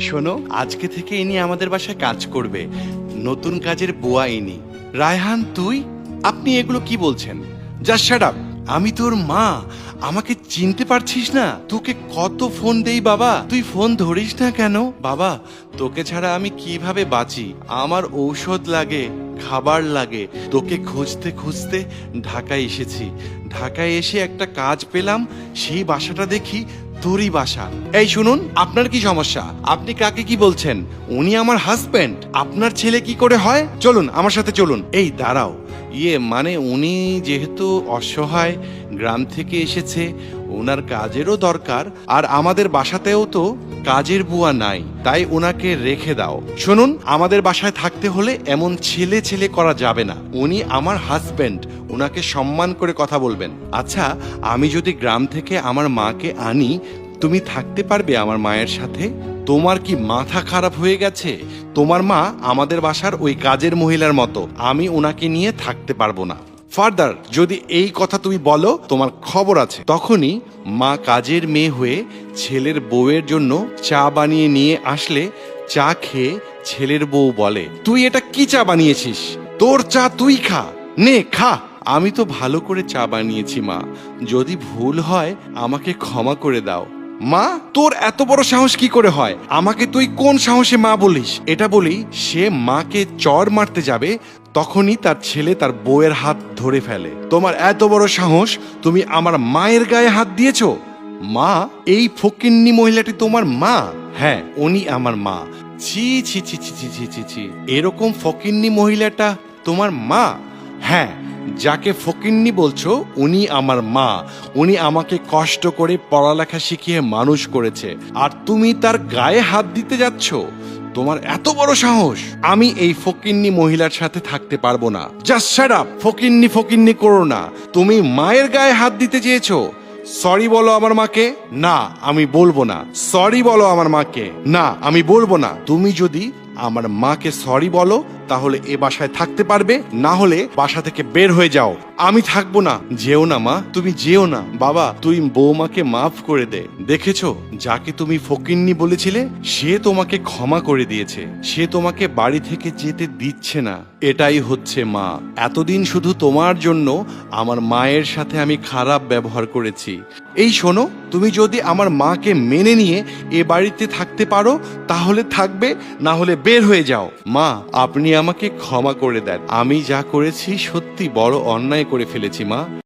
শোনো, আজকে থেকে ইনি আমাদের বাসায় কাজ করবে। নতুন কাজের বুয়া ইনি। রায়হান, তুই? আপনি এগুলো কি বলছেন? Just shut up. আমি তোর মা, আমাকে চিনতে পারছিস না? তোকে কত ফোন দেই বাবা, তুই ফোন ধরিস না কেন? বাবা, তোকে ছাড়া আমি কিভাবে বাঁচি? আমার ঔষধ লাগে, খাবার লাগে। তোকে খুঁজতে খুঁজতে ঢাকায় এসেছি। ঢাকায় এসে একটা কাজ পেলাম, সেই বাসাটা দেখি তোরই বাসা। এই শুনুন, আপনার কি সমস্যা? আপনি কাকে কি বলছেন? উনি আমার হাজবেন্ড। আপনার ছেলে কি করে হয়? চলুন আমার সাথে চলুন। এই দাঁড়াও, মানে উনি যেহেতু অসহায়, গ্রাম থেকে এসেছে, ওনার কাজেরও দরকার, আর আমাদের বাসাতেও তো কাজের বুয়া নাই, তাই ওনাকে রেখে দাও। শুনুন, আমাদের বাসায় থাকতে হলে এমন ছেলে ছেলে করা যাবে না। উনি আমার হাজবেন্ড, ওনাকে সম্মান করে কথা বলবেন। আচ্ছা, আমি যদি গ্রাম থেকে আমার মাকে আনি, তুমি থাকতে পারবে আমার মায়ের সাথে? তোমার কি মাথা খারাপ হয়ে গেছে? তোমার মা আমাদের বাসার ওই কাজের মহিলার মতো, আমি ওনাকে নিয়ে থাকতে পারবো না। ফার্দার যদি এই কথা তুমি বলো, তোমার খবর আছে। তখনই মা কাজের মেয়ে হয়ে ছেলের বউয়ের জন্য চা বানিয়ে নিয়ে আসলে, চা খেয়ে ছেলের বউ বলে, তুই এটা কি চা বানিয়েছিস? তোর চা তুই খা, নে খা। আমি তো ভালো করে চা বানিয়েছি মা, যদি ভুল হয় আমাকে ক্ষমা করে দাও। মা, তোর এত বড় সাহস কি করে হয়? আমাকে তুই কোন সাহসে মা বলিস? এটা বলি সে মাকে চর মারতে যাবে, তখনই তার ছেলে তার বউয়ের হাত ধরে ফেলে। তোমার এত বড় সাহস, তুমি আমার মায়ের গায়ে হাত দিয়েছো? মা, এই ফকিন্নি মহিলাটি তোমার মা? হ্যাঁ, উনি আমার মা। ছি ছি ছি ছি ছি ছি ছি ছি, এরকম ফকিন্নি মহিলাটা তোমার মা? হ্যাঁ, যাকে ফকিন্নি বলছো উনি আমার মা। উনি আমাকে কষ্ট করে পড়ালেখা শিখিয়ে মানুষ করেছে, আর তুমি তার গায়ে হাত দিতে যাচ্ছ? তোমার এত বড় সাহস! আমি এই ফকিন্নি মহিলার সাথে থাকতে পারবো না। Just shut up. ফকিন্নি ফকিন্নি করো না। তুমি মায়ের গায়ে হাত দিতে চেয়েছো। সরি বলো আমার মাকে। না, আমি বলবো না। সরি বলো আমার মাকে। না, আমি বলবো না। তুমি যদি আমার মাকে সরি বলো, তাহলে এ বাসায় থাকতে পারবে, না হলে বাসা থেকে বের হয়ে যাও। আমি থাকবো না। যেও না মা, তুমি যেও না। বাবা, তুই বৌমাকে মাফ করে দে। দেখেছো, যাকে তুমি ফকিন্নি বলেছিলে সে তোমাকে ক্ষমা করে দিয়েছে। সে তোমাকে বাড়ি থেকে যেতে দিচ্ছে না। এটাই হচ্ছে মা। এতদিন শুধু তোমার জন্য আমার মায়ের সাথে আমি খারাপ ব্যবহার করেছি। এই শোনো, তুমি যদি আমার মাকে মেনে নিয়ে এ বাড়িতে থাকতে পারো তাহলে থাকবে, না হলে বের হয়ে যাও। মা, আপনি আমাকে ক্ষমা করে দেন। আমি যা করেছি সত্যি বড় অন্যায় করে ফেলেছি মা।